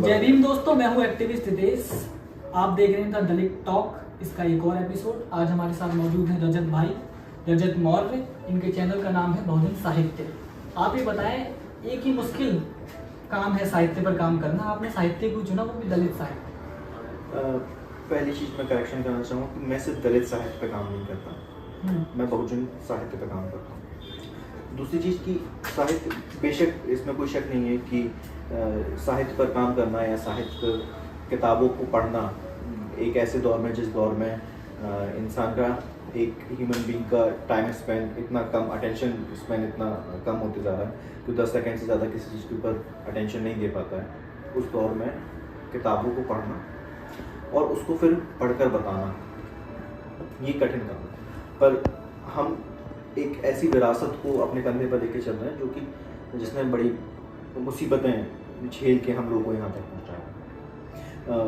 जय भीम दोस्तों, मैं हूँ एक्टिविस्ट हितेश। आप देख रहे हैं द दलित टॉक, इसका एक और एपिसोड। आज हमारे साथ मौजूद हैं रजत भाई, रजत मौर्य। इनके चैनल का नाम है बहुजन साहित्य। आप ये बताएं, एक ही मुश्किल काम है साहित्य पर काम करना, आपने साहित्य को चुना, वो भी दलित साहित्य। पहली चीज़ मैं करेक्शन करना चाहूँ कि मैं सिर्फ दलित साहित्य पर काम नहीं करता, मैं बहुजन साहित्य पर काम करता हूँ। दूसरी चीज़ की साहित्य, बेशक इसमें कोई शक नहीं है कि साहित्य पर काम करना या साहित्य किताबों को पढ़ना एक ऐसे दौर में जिस दौर में इंसान का, एक ह्यूमन बीइंग का टाइम स्पेन इतना कम, अटेंशन स्पेन इतना कम होते जा रहा है कि 10 सेकंड से ज़्यादा किसी चीज़ के ऊपर अटेंशन नहीं दे पाता है। उस दौर में किताबों को पढ़ना और उसको फिर पढ़कर बताना ये कठिन काम है। पर हम एक ऐसी विरासत को अपने कंधे पर लेके चल रहे हैं जो कि जिसने बड़ी मुसीबतें झेल के हम लोगों को यहाँ तक पहुँचाया।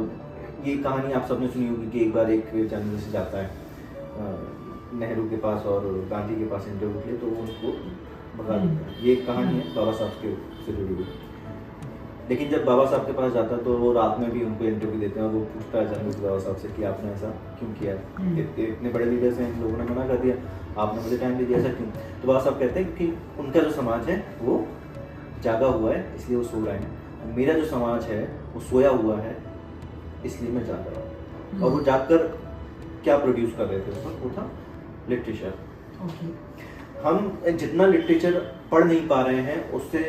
ये कहानी आप सबने सुनी होगी कि एक बार एक जर्नलिस्ट जाता है नेहरू के पास और गांधी के पास इंटरव्यू के लिए, तो वो उनको भगा देता है। ये एक कहानी है बाबा साहब के से जुड़ी हुई। लेकिन जब बाबा साहब के पास जाता है तो वो रात में भी उनको इंटरव्यू देते हैं और वो पूछता है जर्नलिस्ट बाबा साहब से कि आपने ऐसा क्यों किया, इतने बड़े लीडर्स हैं, इन लोगों ने मना कर दिया, आपने मुझे टाइम दे दिया, ऐसा क्यों? तो बाबा साहब कहते हैं कि उनका जो समाज है वो जागा हुआ है इसलिए वो सो रहे हैं, मेरा जो समाज है वो सोया हुआ है इसलिए मैं जाग रहा हूँ। और वो जागकर क्या प्रोड्यूस कर रहे थे उस वक्त? वो था लिटरेचर। हम जितना लिटरेचर पढ़ नहीं पा रहे हैं उससे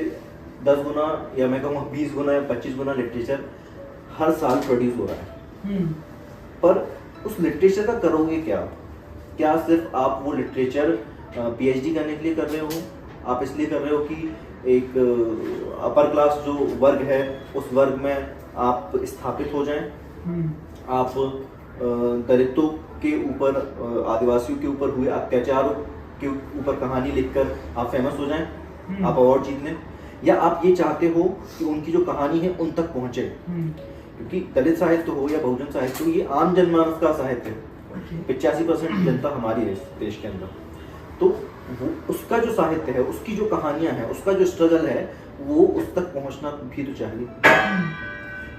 10 गुना या मैं कहूँगा 20 गुना या 25 गुना लिटरेचर हर साल प्रोड्यूस हो रहा है। पर उस लिटरेचर का करोगे क्या? क्या सिर्फ आप वो लिटरेचर पीएचडी करने के लिए कर रहे हो? आप इसलिए कर रहे हो कि एक अपर क्लास जो वर्ग है उस वर्ग में आप स्थापित हो जाएं, आप दलितों के ऊपर, आदिवासियों के ऊपर हुए अत्याचारों के ऊपर कहानी लिखकर आप फेमस हो जाएं, आप अवार्ड जीत लें, या आप ये चाहते हो कि उनकी जो कहानी है उन तक पहुंचे? क्योंकि दलित साहित्य हो या बहुजन साहित्य हो, ये आम जनमानस का साहित्य है। 85% जनता हमारी है देश के अंदर, तो वो उसका जो साहित्य है, उसकी जो कहानियां हैं, उसका जो स्ट्रगल है, वो उस तक पहुंचना भी तो चाहिए।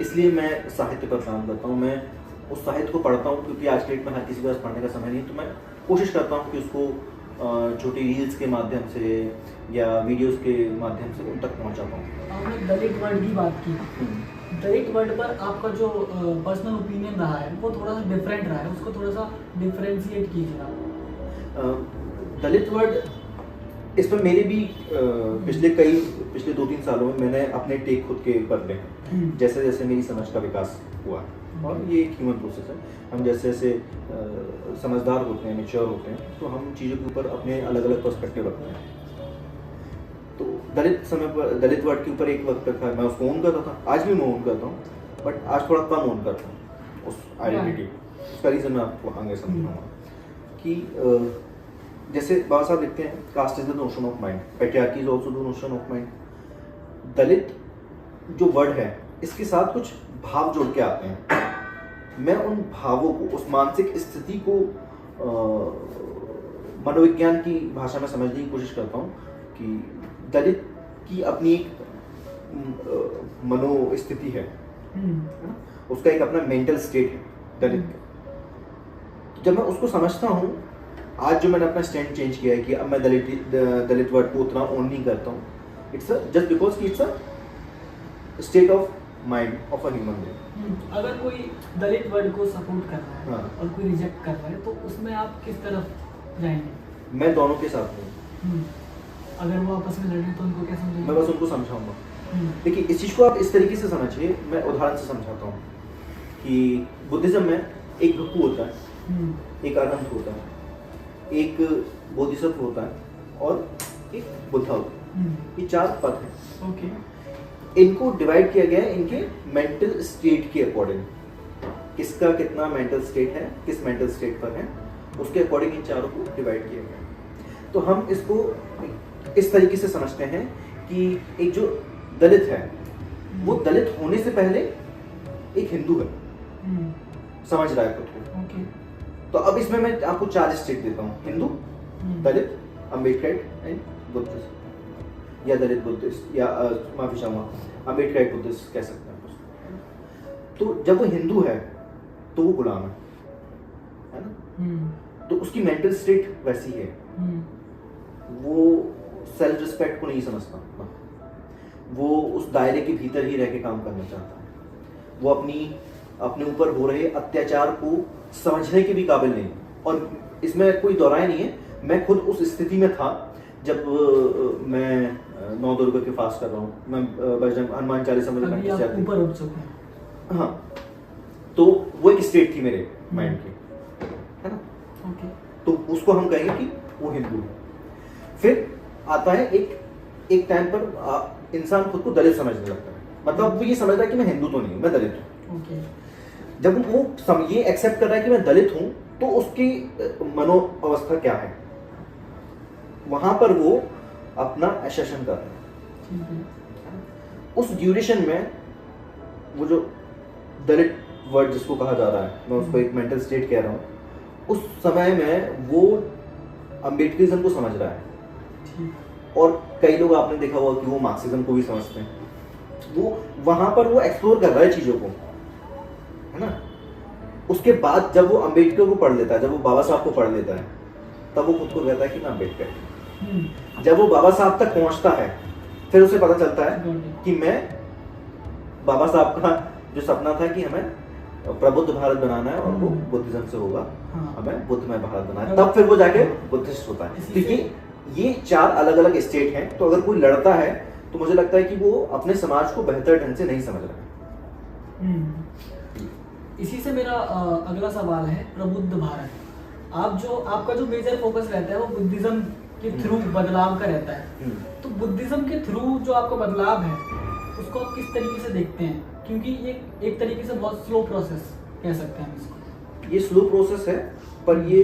इसलिए मैं साहित्य पर काम करता हूँ। मैं उस साहित्य को पढ़ता हूँ क्योंकि आज के डेट में हर किसी के पास पढ़ने का समय नहीं, तो मैं कोशिश करता हूँ कि उसको छोटी रील्स के माध्यम से या वीडियोस के माध्यम से उन तक पहुँचा पाऊँ। आपने दलित वर्ड की बात की, दलित वर्ड पर आपका जो पर्सनल ओपिनियन रहा है वो थोड़ा सा डिफरेंट रहा है, उसको थोड़ा सा डिफरेंशिएट कीजिए आप। दलित वर्ड, इस पर मेरे भी पिछले 2-3 सालों में मैंने अपने टेक खुद के बदले हैं, जैसे जैसे मेरी समझ का विकास हुआ। और ये एक ह्यूमन प्रोसेस है। हम जैसे जैसे समझदार होते हैं, मैच्योर होते हैं, तो हम चीज़ों के ऊपर अपने अलग अलग पर्सपेक्टिव रखते हैं। तो दलित वर्ड के ऊपर एक वक्त था मैं उसको ओन करता था, आज भी मैं ओन करता हूँ, बट आज थोड़ा कम ओन करता हूँ उस आइडेंटिटी। उसका रीज़न मैं आपको आगे समझाऊंगा कि जैसे बाबा साहब लिखते हैं, caste is the notion of mind, patriarchy is also the notion of mind. Dalit जो वर्ड है इसके साथ कुछ भाव जोड़ के आते हैं। मैं उन भावों को, उस मानसिक स्थिति को मनोविज्ञान की भाषा में समझने की कोशिश करता हूँ कि दलित की अपनी एक मनोस्थिति है, उसका एक अपना मेंटल स्टेट है दलित का। जब मैं उसको समझता हूँ, आज जो मैंने अपना स्टैंड चेंज किया है कि अब मैं दलित वर्ड को उतना ओन नहीं करता हूँ, इट्स जस्ट बिकॉज कि it's a state of mind of a human being. अगर कोई दलित वर्ड को सपोर्ट कर रहा है और कोई रिजेक्ट कर रहा है, तो उसमें आप किस तरफ जाएंगे? मैं दोनों के साथ हूँ। अगर वो आपस में लड़े तो उनको क्या समझेंगे? मैं बस उनको समझाऊंगा। देखिए, इस चीज़ को आप इस तरीके से समझिए, मैं उदाहरण से समझाता हूँ कि बुद्धिज्म में एक भिक्खु होता है, एक अरहंत होता है, एक बोधिसत्व होता है और एक बुद्धा होता है। ये 4 पद हैं। इनको डिवाइड किया गया है इनके मेंटल स्टेट के अकॉर्डिंग। किसका कितना मेंटल स्टेट है, किस मेंटल स्टेट पर है, उसके अकॉर्डिंग इन चारों को डिवाइड किया गया है। तो हम इसको इस तरीके से समझते हैं कि एक जो दलित है वो दलित होने से पहले एक हिंदू है, समझ रहा है खुद को। तो अब इसमें मैं आपको 4 स्टेट देता हूँ, हिंदू, दलित, अम्बेडकर एंड बुद्धिस्ट, या दलित बुद्धिस्ट, या माफी चाहूंगा अम्बेडकर बुद्धिस्ट कह सकते हैं। तो जब वो हिंदू है तो वो गुलाम है ना? तो उसकी मेंटल स्टेट वैसी है, वो सेल्फ रिस्पेक्ट को नहीं समझता, वो उस दायरे के भीतर ही रह के काम करना चाहता है, वो अपने ऊपर हो रहे अत्याचार को समझने के भी काबिल नहीं। और इसमें कोई दोहराए नहीं है, मैं खुद उस स्थिति में था जब मैं 9 दुर्गा के फास्ट कर रहा हूँ, मैं बजरंग हनुमान चालीसा में ऊपर उठ चुके हैं। हाँ, तो वो एक स्टेट थी मेरे माइंड की, है ना? ओके। तो उसको हम कहेंगे कि वो हिंदू है। फिर आता है एक टाइम पर इंसान खुद को दलित समझने लगता है, मतलब वो ये समझता है कि मैं हिंदू तो नहीं हूँ, मैं दलित हूँ। ओके। जब वो ये एक्सेप्ट कर रहा है कि मैं दलित हूँ, तो उसकी मनोअवस्था क्या है, वहां पर वो अपना एसेशन कर रहा है। उस ड्यूरेशन में वो जो दलित वर्ड जिसको कहा जा रहा है, मैं उसको एक मेंटल स्टेट कह रहा हूँ, उस समय में वो अम्बेडकरिज्म को समझ रहा है। और कई लोग आपने देखा होगा कि वो मार्क्सिज्म को भी समझते हैं। वो वहां पर वो एक्सप्लोर कर रहा है चीजों को, है ना? उसके बाद जब वो अम्बेडकर को पढ़ लेता है, जब वो बाबा साहब को पढ़ लेता है, तब वो खुद को कहता है कि मैं अम्बेडकर। जब वो बाबा साहब तक पहुंचता है, फिर उसे पता चलता है कि मैं बाबा साहब का जो सपना था कि हमें प्रबुद्ध भारत बनाना है और वो बुद्धिज्म से होगा, हमें बुद्धमय भारत बनाना है, तब फिर वो जाके बुद्धिस्ट होता है। क्योंकि ये 4 अलग अलग स्टेट हैं, तो अगर कोई लड़ता है तो मुझे लगता है कि वो अपने समाज को बेहतर ढंग से नहीं समझ रहा है। इसी से मेरा अगला सवाल है, प्रबुद्ध भारत। आपका जो मेजर फोकस रहता है वो बुद्धिज्म के थ्रू बदलाव का रहता है, तो बुद्धिज्म के थ्रू जो आपका बदलाव है उसको आप किस तरीके से देखते हैं? क्योंकि ये एक तरीके से बहुत स्लो प्रोसेस कह सकते हैं हम इसको। ये स्लो प्रोसेस है, पर ये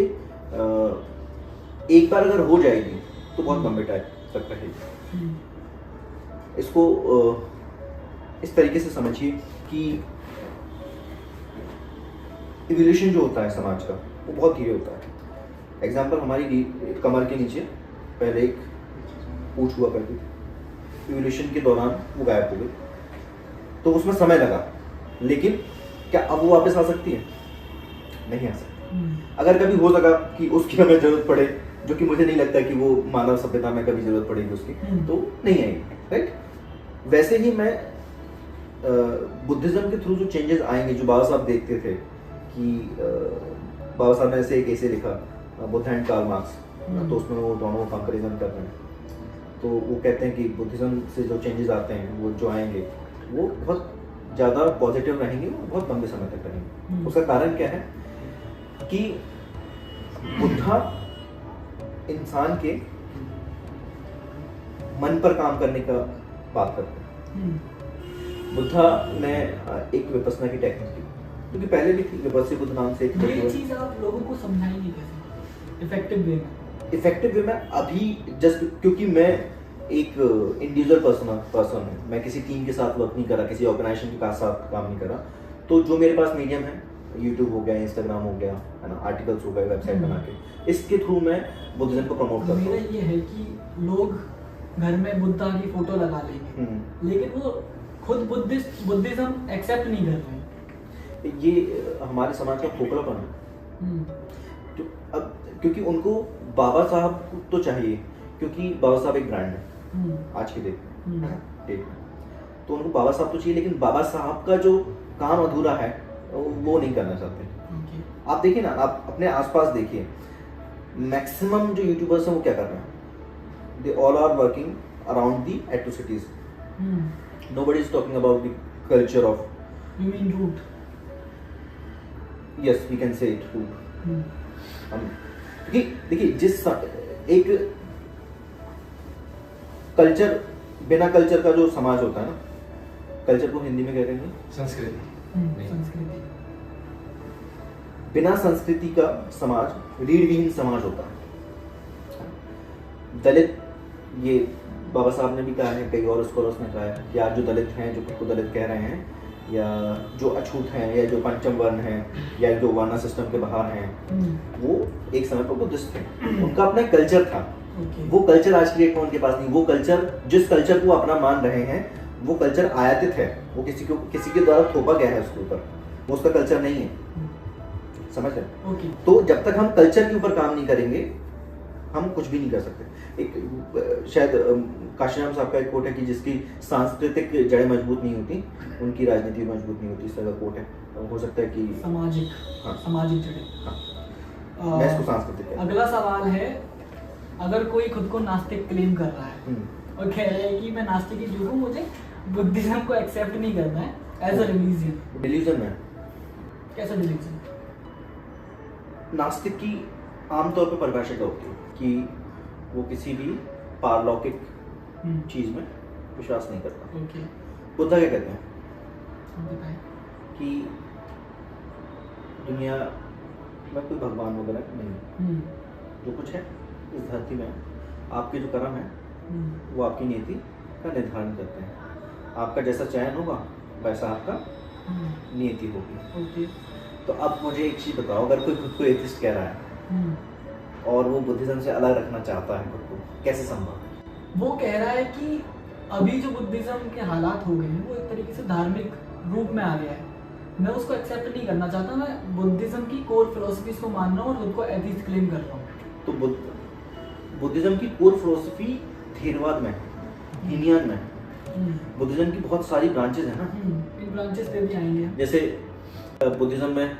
एक बार अगर हो जाएगी तो बहुत लंबे टाइम तक रहेगी। इसको इस तरीके से समझिए कि इवोल्यूशन जो होता है समाज का, वो बहुत धीरे होता है। एग्जाम्पल, हमारी कमर के नीचे पहले एक पूंछ हुआ करती थी, इवोल्यूशन के दौरान वो गायब हो गई, तो उसमें समय लगा, लेकिन क्या अब वो वापस आ सकती है? नहीं आ सकती। अगर कभी हो सका कि उसकी हमें जरूरत पड़े, जो कि मुझे नहीं लगता कि वो मानव सभ्यता में कभी जरूरत पड़ेगी उसकी, तो नहीं आएगी, राइट? वैसे ही मैं बुद्धिज्म के थ्रू जो चेंजेस आएंगे, जो बाबा साहब देखते थे कि बाबा साहब ने ऐसे कैसे लिखा, बुद्ध एंड कार्ल मार्क्स, तो उसमें वो दोनों कंपैरिजन कर रहे हैं, तो वो कहते हैं कि बुद्धिज्म से जो चेंजेस आते हैं, वो जो आएंगे वो बहुत ज़्यादा पॉजिटिव रहेंगे, वो बहुत लंबे समय तक रहेंगे। उसका कारण क्या है कि बुद्धा इंसान के मन पर काम करने का बात करते हैं। बुद्धा ने एक विपस्सना की टेक्निक दी, क्योंकि पहले भी थी, विपस्सी बुद्ध नाम से एक चीज आप लोगों को समझाएंगे कैसे इफेक्टिव वे में? इफेक्टिव वे में अभी जस्ट क्योंकि मैं एक इंडिविजुअल पर्सन हूँ, मैं किसी टीम के साथ वर्क नहीं करा, किसी ऑर्गेनाइजेशन के साथ काम नहीं करा, तो जो मेरे पास मीडियम है, यूट्यूब हो गया, इंस्टाग्राम हो गया, है ना, आर्टिकल्स हो गए, वेबसाइट बना के, इसके थ्रू मैं बुद्धिज्म को प्रमोट करता हूँ। मेरा ये है कि लोग घर में बुद्धा की फोटो लगा लेंगे, लेकिन वो खुद बुद्धिज्म एक्सेप्ट नहीं कर रहे। ये हमारे समाज का खोखलापन है। तो अब क्योंकि उनको बाबा साहब तो चाहिए, क्योंकि बाबा साहब एक ब्रांड है आज की डेट में, तो उनको बाबा साहब तो चाहिए, लेकिन बाबा साहब का जो काम अधूरा है वो नहीं करना चाहते। आप देखिए ना, आप अपने आसपास देखिए, मैक्सिमम जो यूट्यूबर्स हैं वो क्या कर रहे हैं? They all are working around the atrocities. Nobody is talking about the culture of, you mean root? Yes, we can say it root. देखिए, जिस एक कल्चर, बिना कल्चर का जो समाज होता है ना, कल्चर को हिंदी में कहते हैं संस्कृति। बिना संस्कृति का समाज रीढ़ विहीन समाज होता है। दलित, ये बाबा साहब ने भी कहा है, कई और स्कॉलर्स ने कहा है कि आज जो दलित हैं, जो खुद को दलित कह रहे हैं, या जो अछूत हैं, या जो पंचम वर्ण हैं, या जो वर्णा सिस्टम के बाहर हैं, वो एक समय पर बुद्धिस्ट थे, उनका अपना कल्चर था। वो कल्चर आज की डेट में उनके पास नहीं। वो कल्चर, जिस कल्चर को अपना मान रहे हैं, वो कल्चर आयातित है, वो किसी के द्वारा थोपा गया है उसके ऊपर, वो उसका कल्चर नहीं है। समझ रहे? ओके। तो जब तक हम कल्चर के ऊपर काम नहीं करेंगे हम कुछ भी नहीं कर सकते। एक शायद काशीराम साहब का एक कोट है कि जिसकी सांस्कृतिक जड़ें मजबूत नहीं होती उनकी राजनीति मजबूत नहीं होती, इस तरह का कोट है। हो सकता है कि सामाजिक, हाँ, सामाजिक जड़ें। हाँ, मैं इसको सांस्कृतिक कहता हूं। अगला सवाल है, अगर कोई खुद को नास्तिक क्लेम कर रहा है और कह रहा है कि मैं नास्तिक ही हूँ, मुझे बुद्धिज्म को एक्सेप्ट नहीं करना है एज अ रिलीजन। डिलीजन है। कैसा डिलीजन? नास्तिक की आमतौर पर परिभाषा क्या होती है कि वो किसी भी पारलौकिक चीज में विश्वास नहीं करता। ओके। बुद्धा क्या कहते हैं बताएं। कि दुनिया में कोई भगवान वगैरह नहीं, जो कुछ है इस धरती में आपके जो कर्म है वो आपकी नीति का निर्धारण करते हैं। आपका जैसा चयन होगा वैसा आपका नीति होगी। ओके। तो अब मुझे एक चीज बताओ, अगर कोई खुद को एथिस्ट कह रहा है और वो बुद्धिज्म से अलग रखना चाहता है खुद को, कैसे संभव है? वो कह रहा है कि अभी जो बुद्धिज्म के हालात हो गए हैं वो एक तरीके से धार्मिक रूप में आ गया है, मैं उसको एक्सेप्ट नहीं करना चाहता, मैं बुद्धिज्म की कोर फिलोसफीज को मान रहा हूँ और खुद को एथिस्ट क्लेम कर रहा हूँ। तो बुद्धिज्म की कोर फिलोसफी थेरवाद में है, हीनियन में है। बुद्धिज्म की बहुत सारी ब्रांचेस है ना, इन ब्रांचेस पे भी आएंगे। जैसे बुद्धिज्म में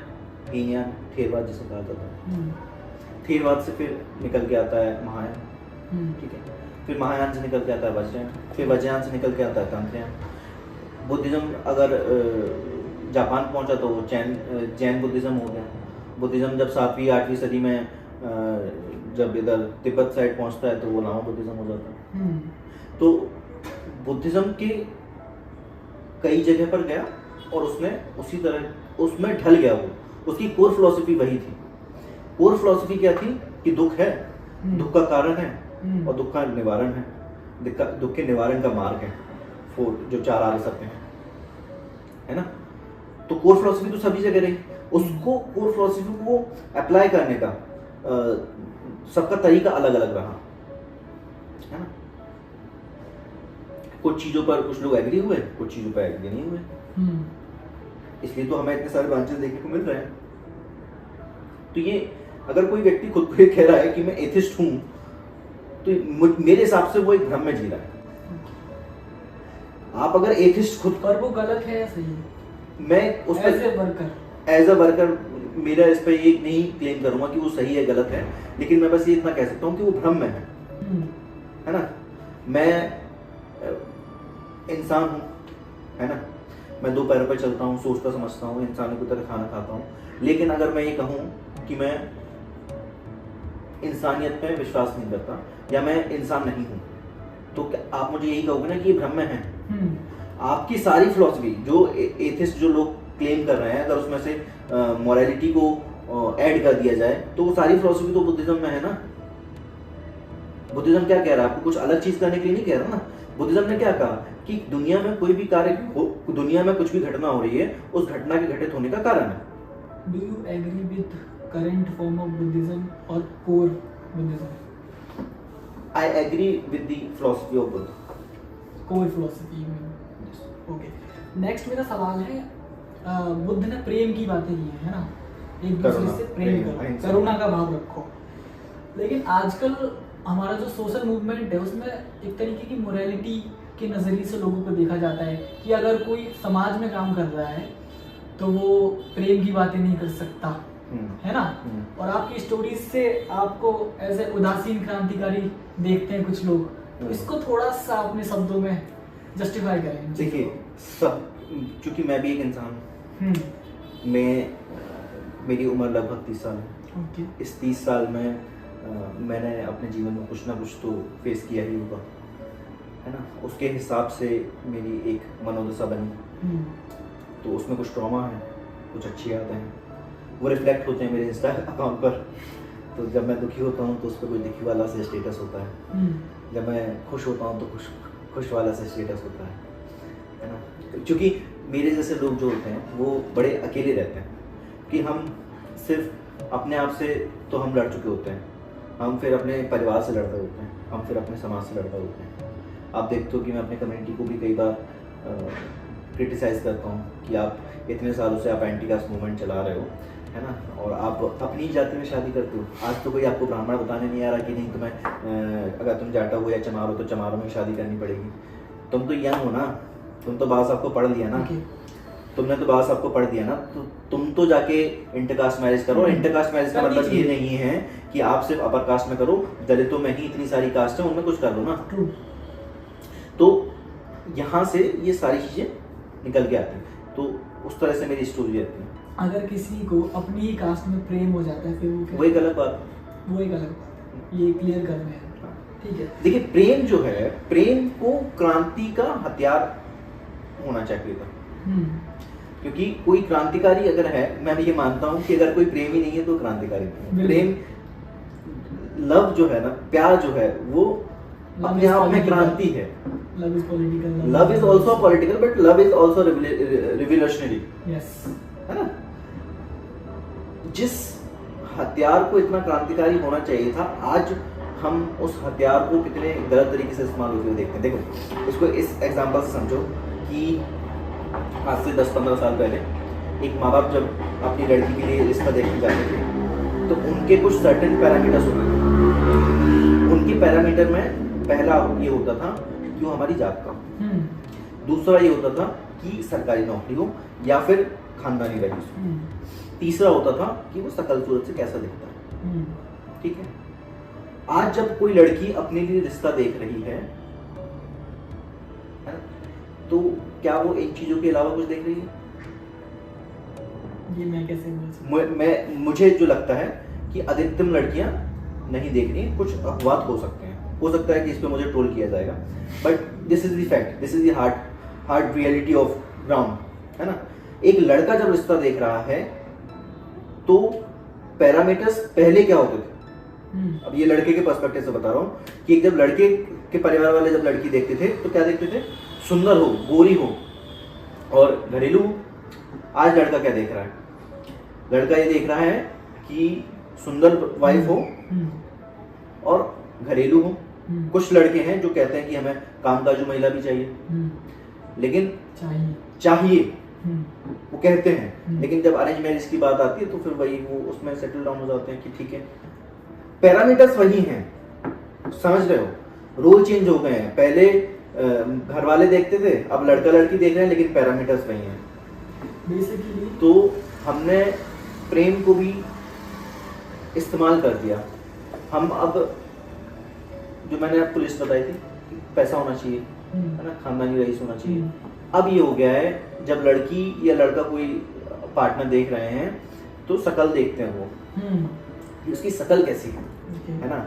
हीनियन, थेरवाद जिसे कहा जाता है। थेरवाद से फिर निकल के आता है महायान, ठीक है, फिर महायान से निकल के आता है वज्रयान, फिर वज्रयान से निकल के आता है तंत्रयान। बुद्धिज्म अगर जापान पहुंचा तो वो जैन बुद्धिज्म हो गया। बुद्धिज्म जब 7वीं 8वीं सदी में जब इधर तिब्बत साइड पहुंचता है तो वो लामा बुद्धिज्म हो जाता है। तो बुद्धिज्म के कई जगह पर गया और उसने उसी तरह उसमें ढल गया, वो उसकी कोर फिलोसफी वही थी। कोर फिलोसफी क्या थी कि दुख है, दुख का कारण है और दुख का निवारण है, दुख के निवारण का मार्ग है, जो 4 आर्य सत्य है ना। तो कोर फिलोसफी तो सभी जगह रही, उसको कोर फिलोसफी को अप्लाई करने का सबका तरीका अलग अलग रहा, है ना। कुछ चीजों पर कुछ लोग एग्री हुए, कुछ चीजों पर एग्री नहीं हुए, इसलिए तो हमें इतने सारे ब्रांचेस देखने को मिल रहे हैं। तो ये अगर कोई व्यक्ति खुद को ये कह रहा है कि मैं एथिस्ट हूं, तो मेरे हिसाब से वो एक भ्रम में जी रहा है। आप अगर एथिस्ट खुद पर वो गलत है या सही है? मैं उस पर एज अ वर्कर मेरा इस पर ये नहीं क्लेम करूंगा कि वो सही है गलत है, लेकिन मैं बस ये इतना कह सकता हूँ कि वो भ्रम में है ना। मैं इंसान हूँ, है ना, मैं 2 पैरों पर चलता हूँ, सोचता समझता हूँ, इंसानों की तरह खाना खाता हूँ, लेकिन अगर मैं ये कहूँ कि मैं इंसानियत में विश्वास नहीं करता या मैं इंसान नहीं हूँ, तो क्या आप मुझे यही कहोगे ना कि ये भ्रम में है? आपकी सारी फिलॉसफी जो एथिस्ट जो लोग क्लेम कर रहे हैं, अगर उसमें से मोरालिटी को ऐड कर दिया जाए तो वो सारी फिलॉसफी तो बुद्धिज्म में है ना। बुद्धिज्म क्या कह रहा है? आपको कुछ अलग चीज करने के लिए नहीं कह रहा ना। बुद्धिज्म ने क्या कहा कि दुनिया में कोई भी कार्य हो, दुनिया में कुछ भी घटना हो रही है, उस घटना के घटित होने का कारण है। Do you agree with current form of Buddhism or core Buddhism? I agree with the philosophy of Buddha. Core philosophy you mean? Okay. Next मेरा सवाल है, बुद्ध ने प्रेम की बातें की है ना, एक दूसरे से प्रेम करो, करुणा का भाव रखो, लेकिन आजकल हमारा जो सोशल मूवमेंट है उसमें एक तरीके की मोरालिटी के नज़रिए से लोगों को देखा जाता है कि अगर कोई समाज में काम कर रहा है तो वो प्रेम की बातें नहीं कर सकता, है ना। और आपकी स्टोरीज से आपको ऐसे उदासीन क्रांतिकारी देखते हैं कुछ लोग, तो इसको थोड़ा सा अपने शब्दों में जस्टिफाई करें। देखिए, सब चूंकि मैं भी एक इंसान हूँ, मेरी उम्र लगभग 30 साल है। इस 30 साल में मैंने अपने जीवन में कुछ ना कुछ तो फेस किया ही होगा, है ना। उसके हिसाब से मेरी एक मनोदशा बनी, तो उसमें कुछ ट्रॉमा है, कुछ अच्छी यादें हैं, वो रिफ्लेक्ट होते हैं मेरे इंस्टा अकाउंट पर। तो जब मैं दुखी होता हूँ तो उस पर कोई दुखी वाला से स्टेटस होता है, जब मैं खुश होता हूँ तो खुश वाला से स्टेटस होता है ना। क्योंकि मेरे जैसे लोग जो होते हैं वो बड़े अकेले रहते हैं कि हम सिर्फ अपने आप से तो हम लड़ चुके होते हैं, हम फिर अपने परिवार से लड़ रहे होते हैं, हम फिर अपने समाज से लड़ रहे होते हैं। आप देखते हो कि मैं अपने कम्युनिटी को भी कई बार क्रिटिसाइज़ करता हूँ कि आप इतने सालों से आप एंटी कास्ट मूवमेंट चला रहे हो, है ना, और आप अपनी जाति में शादी करते हो। आज तो कोई आपको ब्राह्मण बताने नहीं आ रहा कि नहीं तुम्हें अगर तुम जाटा हो या चमार हो तो चमारों में शादी करनी पड़ेगी। तुम तो यंग हो ना, तुम तो बात आपको पढ़ लिया ना, तुमने तो बात आपको पढ़ दिया ना, तो तुम तो जाके इंटरकास्ट मैरिज करो। इंटरकास्ट मैरिज का मतलब ये नहीं है कि आप सिर्फ अपर कास्ट में करो, दलितों में ही इतनी सारी कास्ट है उनमें कुछ कर लो ना। तो यहाँ से ये सारी चीजें निकल के आती हैं, तो उस तरह से मेरी स्टोरी रहती है। अगर किसी को अपनी ही कास्ट में प्रेम हो जाता है फिर वो एक अलग बात, वो एक अलग बात, ये क्लियर कर रहे हैं, ठीक है। देखिए प्रेम जो है, प्रेम को क्रांति का हथियार होना चाहिए था, क्योंकि कोई क्रांतिकारी अगर है, मैं भी ये मानता हूँ कि अगर कोई प्रेम ही नहीं है तो क्रांतिकारी नहीं है। प्रेम, लव जो है ना, प्यार जो है वो अपने आप में क्रांति है। Love is political, love is also political, but love is also revolutionary, yes, है ना। जिस हथियार को इतना क्रांतिकारी होना चाहिए था, आज हम उस हथियार को कितने गलत तरीके से इस्तेमाल होते हुए देखते हैं। देखो इसको इस एग्जांपल से समझो कि आज से 10-15 साल पहले एक माँ बाप जब अपनी लड़की के लिए रिश्ता देखने जाते थे तो उनके कुछ सर्टेन पैरामीटर्स होते थे। उनके पैरामीटर में पहला ये होता था कि वो हमारी जात का, दूसरा ये होता था कि सरकारी नौकरी हो या फिर खानदानी रईस हो, तीसरा होता था कि वो शकल सूरत से कैसा दिखता है, ठीक है। आज जब कोई लड़की अपने लिए रिश्ता देख रही है तो क्या वो इन चीजों के अलावा कुछ देख रही है? ये मैं कैसे बोल सकता? मुझे जो लगता है कि अधिकतम लड़कियां नहीं देख रही हैं। कुछ अपवाद हो सकते हैं, हो सकता है कि इस पे मुझे ट्रोल किया जाएगा, but this is the fact, this is the hard reality of ground, है ना। एक लड़का जब रिश्ता देख रहा है तो पैरामीटर्स पहले क्या होते थे, अब ये लड़के के पर्सपेक्टिव से बता रहा हूँ कि जब लड़के के परिवार वाले जब लड़की देखते थे तो क्या देखते थे, सुंदर हो, गोरी हो और घरेलू। आज लड़का क्या देख रहा है, लड़का ये देख रहा है कि सुंदर वाइफ हो और घरेलू हो। कुछ लड़के हैं जो कहते हैं कि हमें कामकाजू महिला भी चाहिए, लेकिन चाहिए वो कहते हैं, लेकिन जब अरेंज मैरिज की बात आती है तो फिर वही वो उसमें सेटल डाउन हो जाते हैं कि ठीक है, पैरामीटर्स वही हैं, समझ रहे हो, रोल चेंज हो गए हैं। पहले घर वाले देखते थे, अब लड़का लड़की देख रहे हैं, लेकिन पैरामीटर्स वही हैं बेसिकली। तो हमने प्रेम को भी इस्तेमाल कर दिया। हम अब जो मैंने आपको लिस्ट बताई थी, पैसा होना चाहिए, है ना, खानदानी रईस होना चाहिए। अब ये हो गया है जब लड़की या लड़का कोई पार्टनर देख रहे हैं तो शकल देखते हैं वो, उसकी शकल कैसी है ना।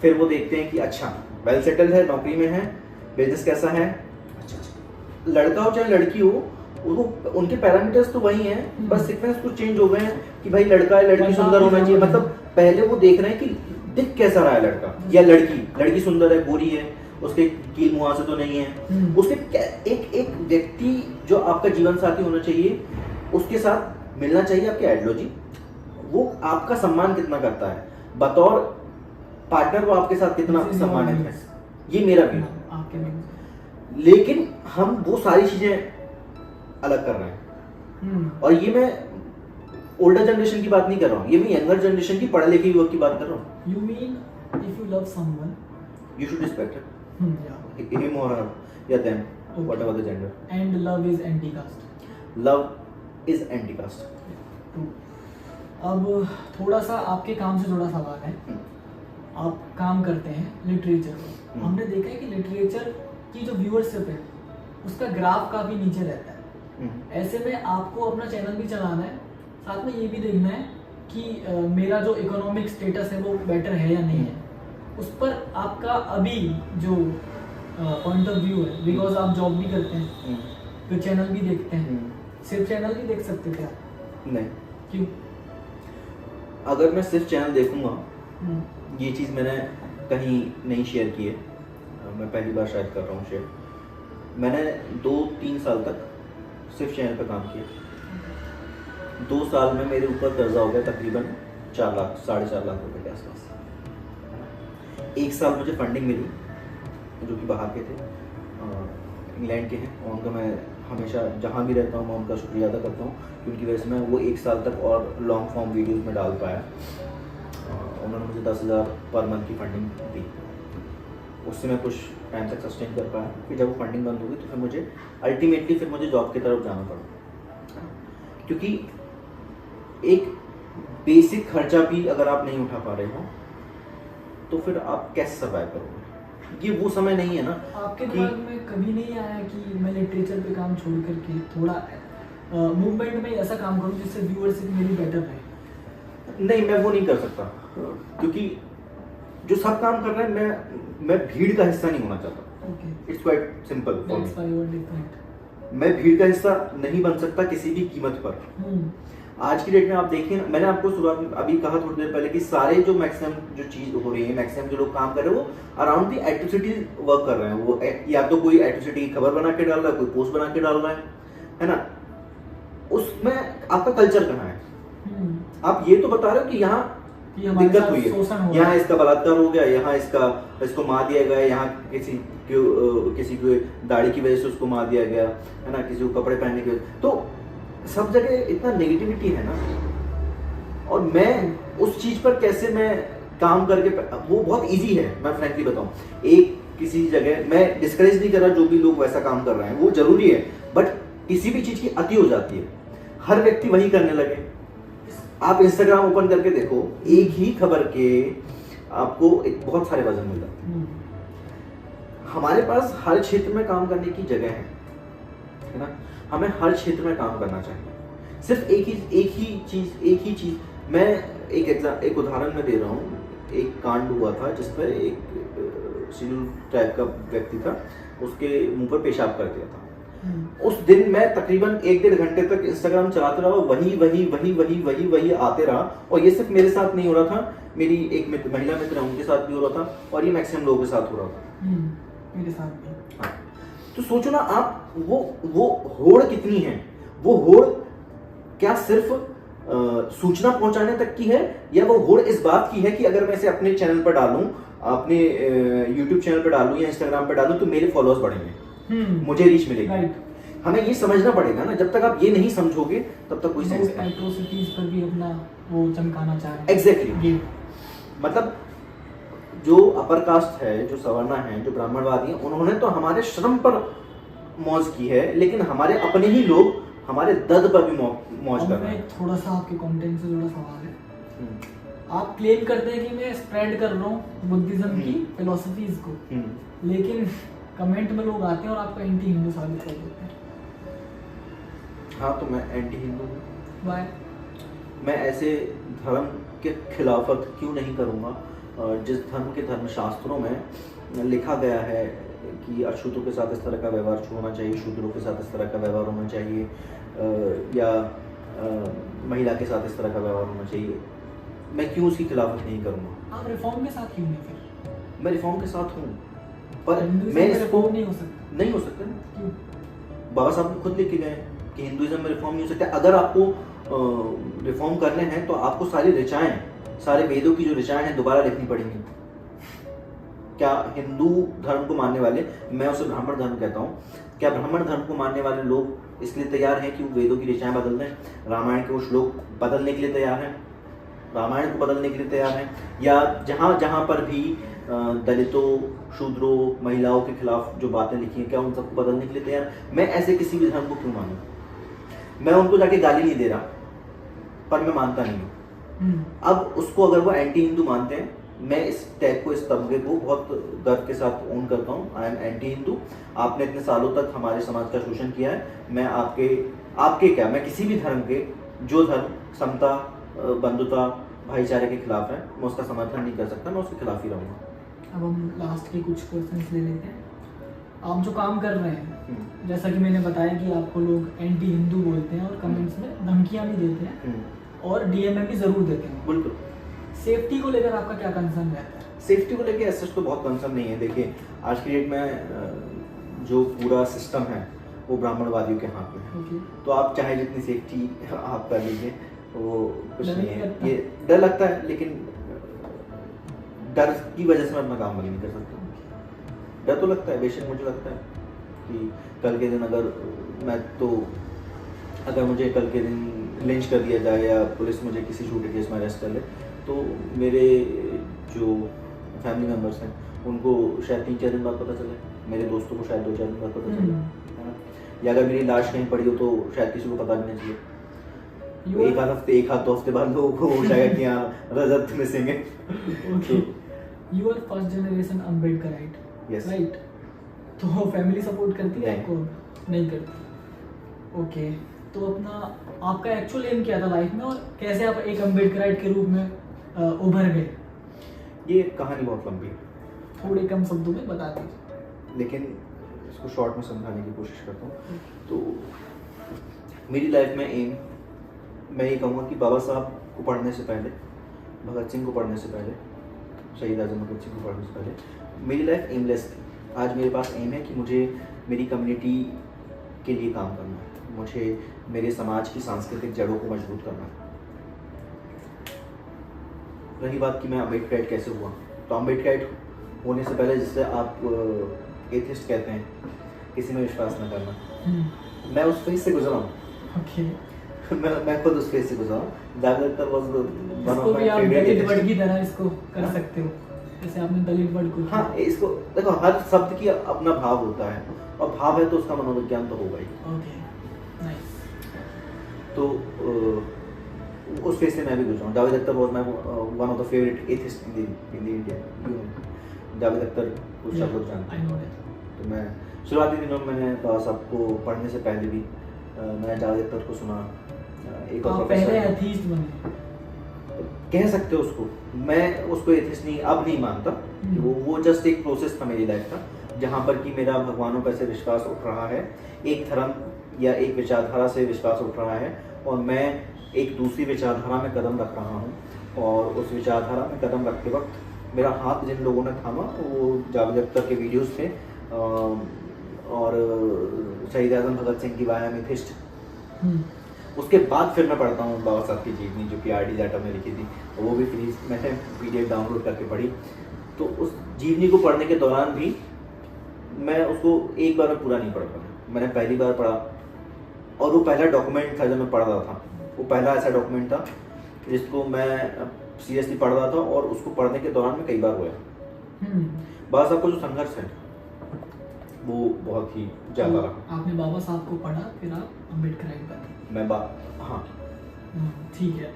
फिर वो देखते हैं कि अच्छा वेल सेटल्ड है, नौकरी में है, बिजनेस कैसा है, अच्छा। लड़का हो चाहे लड़की हो, वो उनके पैरामीटर्स तो वही हैं, बस सीक्वेंस कुछ चेंज हो गए हैं कि भाई लड़का है, लड़की सुंदर होना चाहिए। मतलब पहले वो देख रहे हैं कि दिख कैसा रहा है लड़का या लड़की सुंदर है, गोरी है, उसके कील मुहासे तो नहीं है, उसके एक व्यक्ति जो आपका जीवन साथी होना चाहिए, उसके साथ मिलना चाहिए आपके आइडियोलॉजी, वो आपका सम्मान कितना करता है, बतौर पार्टनर वो आपके साथ कितना सम्मानित है, ये मेरा व्यू है। लेकिन हम वो सारी चीजें अलग कर रहे हैं, और ये मैं ओल्डर जनरेशन की बात नहीं कर रहा हूँ, ये मैं यंगर जनरेशन की पढ़े लिखे युवक की बात कर रहा हूँ। You mean if you love someone, you should respect it. Yeah. Him or her, yeah, them, okay. Whatever the gender. And love is anti-caste. Love is anti-caste. True. अब थोड़ा सा आपके काम से जुड़ा सवाल है। आप काम करते हैं लिटरेचर में, हमने देखा है कि लिटरेचर की जो व्यूअरशिप है उसका ग्राफ काफी नीचे रहता है। ऐसे में आपको अपना चैनल भी चलाना है, साथ में ये भी देखना है कि मेरा जो इकोनॉमिक स्टेटस है वो बेटर है या नहीं है, उस पर आपका अभी जो पॉइंट ऑफ व्यू है, बिकॉज आप जॉब भी करते हैं, फिर चैनल भी देखते हैं। सिर्फ चैनल भी देख सकते थे आप? नहीं। क्यों? अगर मैं सिर्फ चैनल देखूंगा, ये चीज़ मैंने कहीं नहीं शेयर की है, मैं पहली बार शायद कर रहा हूँ शेयर। मैंने 2-3 साल तक सिर्फ चैनल पर काम किया। 2 साल में मेरे ऊपर कर्जा हो गया तकरीबन 4 लाख 4.5 लाख रुपए के आसपास। 1 साल मुझे फंडिंग मिली जो कि बाहर के थे, इंग्लैंड के हैं और उनका मैं हमेशा जहाँ भी रहता हूँ मैं उनका शुक्रिया अदा करता हूँ, क्योंकि वैसे मैं वो 1 साल तक और लॉन्ग फॉर्म वीडियोज़ में डाल पाया। उन्होंने मुझे 10,000 पर मंथ की फंडिंग दी, उससे मैं कुछ टाइम तक सस्टेन कर पाया। फिर जब वो फंडिंग बंद होगी तो फिर मुझे अल्टीमेटली फिर मुझे जॉब की तरफ जाना पड़ा, क्योंकि एक बेसिक खर्चा भी अगर आप नहीं उठा पा रहे हो तो फिर आप कैसे सर्वाइव करोगे। ये वो समय नहीं है ना। आपके दिमाग में कभी नहीं आया कि मैं लिटरेचर पे काम छोड़ करके थोड़ा मूवमेंट में ऐसा काम करूं जिससे व्यूअरशिप मेरी बेटर रहे? नहीं, मैं वो नहीं कर सकता, क्योंकि जो सब काम कर रहे हैं मैं भीड़ का हिस्सा नहीं होना चाहता। It's quite simple. मैं भीड़ का हिस्सा नहीं बन सकता किसी भी कीमत पर। आज की डेट में आप देखिए, मैंने आपको शुरुआत में अभी कहा थोड़ी देर पहले कि सारे जो मैक्सिमम जो चीज हो रही है, मैक्सिमम जो लोग काम कर रहे हैं वो अराउंड दी एट्रोसिटी वर्क कर रहे हैं। वो या तो कोई एट्रोसिटी की खबर बना के डाल रहा है, कोई पोस्ट बना के डाल रहा है ना। उसमें आपका कल्चर कहाँ है? आप ये तो बता रहे हो कि यहाँ दिक्कत हुई है, यहाँ इसका बलात्कार हो गया, यहाँ इसको मार दिया गया, यहाँ किसी को दाढ़ी की वजह से उसको मार दिया गया है ना, किसी को कपड़े पहनने की वजह। तो सब जगह इतना नेगेटिविटी है ना, और मैं उस चीज पर कैसे मैं काम करके, वो बहुत इजी है। मैं फ्रैंकली बताऊं, एक किसी जगह मैं डिस्करेज नहीं कर रहा, जो भी लोग वैसा काम कर रहे हैं वो जरूरी है, बट किसी भी चीज की अति हो जाती है, हर व्यक्ति वही करने लगे। आप इंस्टाग्राम ओपन करके देखो, एक ही खबर के आपको बहुत सारे वर्जन मिल जाते हैं। हमारे पास हर क्षेत्र में काम करने की जगह है ना। हमें हर क्षेत्र में काम करना चाहिए। सिर्फ एक ही चीज मैं एक उदाहरण में दे रहा हूँ। एक कांड हुआ था जिसपे एक शेड्यूल टाइप का व्यक्ति था, उसके मुंह पर पेशाब कर दिया था। उस दिन मैं तकरीबन 1-1.5 घंटे तक इंस्टाग्राम चलाते रहा, वही आते रहा। और ये सिर्फ मेरे साथ नहीं हो रहा था, मेरी एक महिला मित्र है उनके साथ भी हो रहा था, और ये मैक्सिमम लोगों के साथ हो रहा था, मेरे साथ भी। हाँ। तो सोचो ना आप, वो होड़ कितनी है। वो होड़ क्या सिर्फ सूचना पहुंचाने तक की है, या वो होड़ इस बात की है कि अगर मैं इसे अपने चैनल पर डालूं, अपने YouTube चैनल पर डालूं या इंस्टाग्राम पर डालूं तो मेरे फॉलोअर्स बढ़ेंगे, मुझे रीच मिलेगी। हमें ये समझना पड़ेगा ना। जब तक आप ये नहीं समझोगे तब तक कोई सेंस नहीं। एट्रोसिटीज पर भी अपना वो चमकाना चाह रहे हैं। एग्जैक्टली। मतलब जो अपर कास्ट है, जो सवर्णा है, जो ब्राह्मणवादी है, उन्होंने तो हमारे श्रम पर मौज की है, लेकिन हमारे अपने ही लोग हमारे दर्द पर भी मौज कर रहे हैं। थोड़ा सा आपके कंटेंट से जुड़ा सवाल है। आप क्लेम करते हैं कि मैं स्प्रेड कर रहा हूँ बुद्धिज्म की फिलोसफीज को, लेकिन कमेंट में लोग आते हैं और आपको एंटी हिंदू साबित कर देते हैं। हाँ, तो मैं एंटी हिंदू हूँ। बाय। मैं ऐसे धर्म के खिलाफत क्यों नहीं करूँगा जिस धर्म के धर्मशास्त्रों में लिखा गया है कि अछूतों के साथ इस तरह का व्यवहार होना चाहिए, शूद्रों के साथ इस तरह का व्यवहार होना चाहिए, या महिला के साथ इस तरह का व्यवहार होना चाहिए। मैं क्यों उसकी खिलाफत नहीं करूँगा? आप रिफॉर्म के साथ क्यों नहीं? फिर मैं रिफॉर्म के साथ हूँ, पर मैं इसको नहीं हो सकता ना। बाबा साहब ने खुद लिख के गए कि हिंदुइज्म में रिफॉर्म नहीं हो सकता। अगर आपको रिफॉर्म करने हैं तो आपको सारी ऋचाएं, सारे वेदों की जो ऋचाएं हैं दोबारा लिखनी पड़ेंगी। क्या हिंदू धर्म को मानने वाले, मैं उसे ब्राह्मण धर्म कहता हूँ, क्या ब्राह्मण धर्म को मानने वाले लोग इसके लिए तैयार हैं कि वो वेदों की ऋचाएं बदल दें? रामायण के वो श्लोक बदलने के लिए तैयार हैं? रामायण को बदलने के लिए तैयार हैं? या जहाँ जहाँ पर भी दलितों, शूद्रों, महिलाओं के खिलाफ जो बातें लिखी हैं, क्या उन सबको बदलने के लिए तैयार? मैं ऐसे किसी भी धर्म को क्यों मानूं? मैं उनको जाके गाली नहीं दे रहा, पर मैं मानता नहीं हूँ। अब उसको अगर वो एंटी हिंदू मानते हैं, मैं इस टैग को, इस तमगे को बहुत गर्व के साथ ओन करता हूँ। I am anti Hindu. आपने इतने सालों तक हमारे समाज का शोषण किया है। मैं आपके क्या, मैं किसी भी धर्म के, जो धर्म समता, बंधुता, भाईचारे के खिलाफ है, मैं उसका समर्थन नहीं कर सकता, मैं उसके खिलाफ ही रहूँगा। अब हम लास्ट के कुछ क्वेश्चंस ले लेते हैं। आप जो काम कर रहे हैं, जैसा कि मैंने बताया कि आपको लोग एंटी हिंदू बोलते हैं और कमेंट्स में धमकियां भी देते हैं और डीएम में भी जरूर देते हैं। बिल्कुल। सेफ्टी को लेकर आपका क्या कंसर्न रहता है? सेफ्टी को लेकर ऐसा तो बहुत कंसर्न नहीं है। देखिए, आज की डेट में जो पूरा सिस्टम है वो ब्राह्मणवादियों के हाथ में है। तो आप चाहे जितनी सेफ्टी आप कर लीजिए, वो कुछ नहीं है। ये डर लगता है, लेकिन डर की वजह से मैं अपना काम नहीं कर सकता। डर तो लगता है, बेशक मुझे लगता है, कि कल के दिन अगर मुझे कल के दिन लिंच कर दिया जाए या पुलिस मुझे किसी झूठे केस में अरेस्ट कर ले, तो मेरे जो फैमिली मेम्बर्स हैं उनको शायद 3-4 दिन बाद पता चले, मेरे दोस्तों को शायद 2-4 दिन बाद पता चले, है ना। या अगर मेरी लाश कहीं पड़ी हो तो शायद किसी को पता भी नहीं चले। एक आध दो हफ्ते बाद लोगों को शायद कि हाँ रजत मिसिंग है। You are first generation Ambedkarite, Yes. Right? तो फैमिली सपोर्ट करती है नहीं। आपको? नहीं करती। ओके, तो अपना आपका एक्चुअल एम क्या था लाइफ में और कैसे आप एक अम्बेडकराइट के रूप में उभर गए? ये कहानी बहुत लंबी है, थोड़े कम शब्दों में बता दीजिए। लेकिन इसको शॉर्ट में समझाने की कोशिश करता हूँ। तो मेरी लाइफ में एम, मैं ये कहूँगा कि बाबा साहब को पढ़ने से पहले, भगत सिंह को पढ़ने से पहले, शहीद आजम भगत सिंह को पढ़ने से पहले मेरी लाइफ एमलेस थी। आज मेरे पास एम है कि मुझे मेरी कम्युनिटी के लिए काम करना है, मुझे मेरे समाज की सांस्कृतिक जड़ों को मजबूत करना है। रही बात कि मैं अम्बेडकराइट कैसे हुआ, तो अम्बेडकराइट होने से पहले, जिससे आप एथिस्ट कहते हैं, किसी में विश्वास न करना, मैं उस फेज से गुजरा हूँ। ओके, मैं खुद उस फेज से गुजरा हूँ। जावेदकर वाज वन इसको ऑफ भी माय आप फेवरेट दलित वर्ड एथिस्ट। की तरह इसको कर सकते हो, जैसे आपने दलित वर्ड को किया। हाँ, इसको देखो, हर शब्द की अपना भाव होता है, और भाव है तो उसका मनोविज्ञान तो होगा ही। Okay, nice. तो उस फेज से मैं भी गुजरा हूँ। Javed Akhtar was my one of the favourite atheist in the India. Javed Akhtar कुछ सब लोग जानते आई हैं। Know that. तो मैं शुरुआती दिनों में मैंने बाबा साहब को पढ़ने से पहले भी मैंने जावेद अख्तर को सुना। एक और आप पहले प्रोफेसर, एथीस्ट बने? कह सकते हो उसको, मैं उसको एथिस्ट नहीं, अब नहीं मानता कि वो जस्ट एक प्रोसेस था मेरी लाइफ का, जहाँ पर कि मेरा भगवानों पर से विश्वास उठ रहा है, एक धर्म या एक विचारधारा से विश्वास उठ रहा है, और मैं एक दूसरी विचारधारा में कदम रख रहा हूँ। और उस विचारधारा में कदम रखते वक्त मेरा हाथ जिन लोगों ने थामा वो जावेद अख्तर के वीडियोस थे, और शहीद आजम भगत सिंह की वाई एम एथिस्ट। उसके बाद फिर मैं पढ़ता हूँ बाबा साहब की जीवनी, जो कि RD जाटा में लिखी थी, और वो भी फ्री मैंने PDF डाउनलोड करके पढ़ी। तो उस जीवनी को पढ़ने के दौरान भी मैं उसको एक बार में पूरा नहीं पढ़ पाया। मैंने पहली बार पढ़ा, और वो पहला डॉक्यूमेंट था जब मैं पढ़ रहा था, वो पहला ऐसा डॉक्यूमेंट था जिसको मैं सीरियसली पढ़ रहा था, और उसको पढ़ने के दौरान मैं कई बार रोया। बाबा साहब का जो संघर्ष है वो बहुत ही ज़्यादा रहा। आपने बाबा साहब को पढ़ा, फिर आप अम्बेडकराइट बने? हाँ, ठीक है।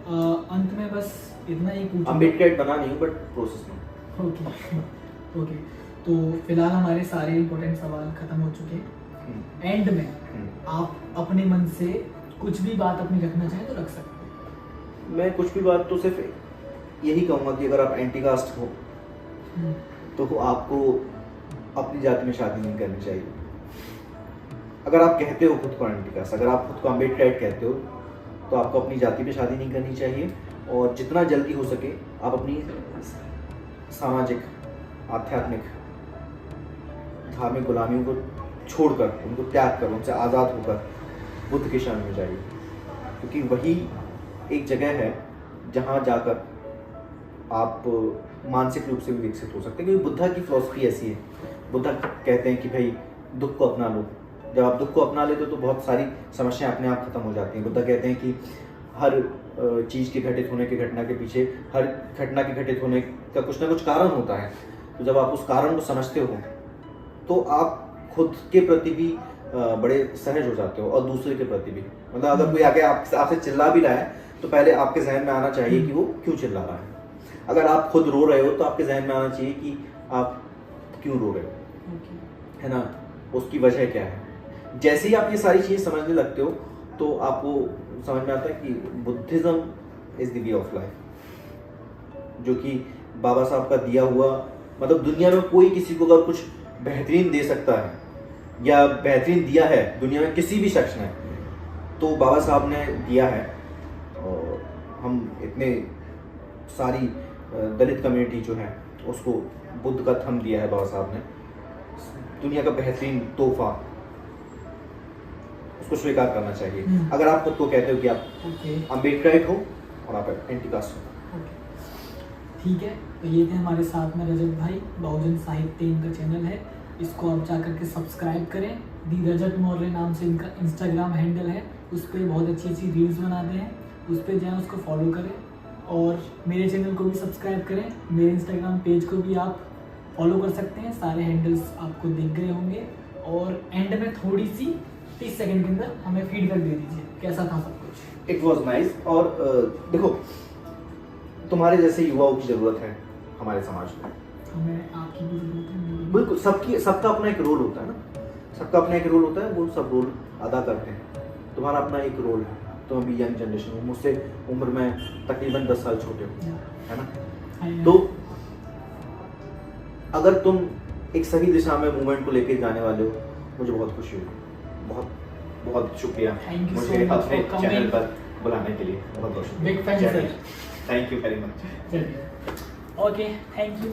अंत में बस इतना ही पूछूंगा। अम्बेडकराइट बना नहीं हूँ, बट प्रोसेस में। ओके, तो फिलहाल हमारे सारे इम्पोर्टेंट सवाल खत्म हो चुके हैं। एंड में आप अपने मन से कुछ भी बात अपनी रखना चाहें तो रख सकते हैं। मैं कुछ भी बात तो सिर्फ यही कहूँगा कि अगर आप एंटी कास्ट हो तो आपको अपनी जाति में शादी नहीं करनी चाहिए। अगर आप कहते हो खुद को एंटी कास्ट, अगर आप खुद को अम्बेडकराइट कहते हो, तो आपको अपनी जाति पे शादी नहीं करनी चाहिए, और जितना जल्दी हो सके आप अपनी सामाजिक, आध्यात्मिक, धार्मिक गुलामियों को छोड़कर, उनको त्याग कर, उनसे आज़ाद होकर बुद्ध की शरण में जाइए, क्योंकि वही एक जगह है जहाँ जाकर आप मानसिक रूप से भी विकसित हो सकते हैं। क्योंकि बुद्धा की फिलॉसफी ऐसी है, बुद्धा कहते हैं कि भाई दुख को अपना लो। जब आप दुख को अपना लेते हो तो बहुत सारी समस्याएं अपने आप खत्म हो जाती हैं। बुद्धा कहते हैं कि हर चीज़ के घटित होने के घटना के पीछे, हर घटना के घटित होने का कुछ ना कुछ कारण होता है। तो जब आप उस कारण को समझते हो तो आप खुद के प्रति भी बड़े सहज हो जाते हो, और दूसरे के प्रति भी। मतलब अगर कोई आगे आपसे चिल्ला भी रहा है तो पहले आपके जहन में आना चाहिए कि वो क्यों चिल्ला रहा है। अगर आप खुद रो रहे हो तो आपके जहन में आना चाहिए कि आप क्यों रो रहे हो, है ना, उसकी वजह क्या है। जैसे ही आप ये सारी चीज़ समझने लगते हो तो आपको समझ में आता है कि Buddhism is the way of life, जो कि बाबा साहब का दिया हुआ, मतलब दुनिया में कोई किसी को अगर कुछ बेहतरीन दे सकता है या बेहतरीन दिया है दुनिया में किसी भी शख्स ने, तो बाबा साहब ने दिया है। और हम इतने सारी दलित कम्युनिटी जो है उसको बुद्ध का थंब दिया है बाबा साहब ने, दुनिया का बेहतरीन तोहफा, उसको स्वीकार करना चाहिए। अगर आप खुद को कहते हो कि आप अम्बेडकराइट हो और आप एंटी कास्ट हो। ठीक है, तो ये थे हमारे साथ में रजत भाई, बहुजन साहित्य इनका चैनल है। इसको आप जा करके सब्सक्राइब करें। दी रजत मौर्य नाम से इनका इंस्टाग्राम हैंडल है, उस पर बहुत अच्छी अच्छी रील्स बनाते हैं, उस पर जाएँ, उसको फॉलो करें। और मेरे चैनल को भी सब्सक्राइब करें, मेरे इंस्टाग्राम पेज को भी आप फॉलो कर सकते हैं। सारे हैंडल्स आपको दिख गए होंगे। और एंड में थोड़ी सी 30 सेकंड के अंदर हमें फीडबैक दे दीजिए, कैसा था सब कुछ। It was nice. और देखो, तुम्हारे जैसे युवाओं की जरूरत है हमारे समाज में। हमें आपकी भी जरूरत है। बिल्कुल, सबका अपना एक रोल होता है ना, सबका अपना एक रोल होता है, वो सब रोल अदा करते हैं। तुम्हारा अपना एक रोल है, तुम अभी यंग जनरेशन हो, मुझसे उम्र में तकरीबन 10 साल छोटे हो, है ना। तो अगर तुम एक सही दिशा में मूवमेंट को लेके जाने वाले हो, मुझे बहुत खुशी होगी। बहुत बहुत शुक्रिया मुझे अपने चैनल पर बुलाने के लिए। बहुत बहुत शुक्रिया। Big fan sir. Thank you very much. Okay, thank you.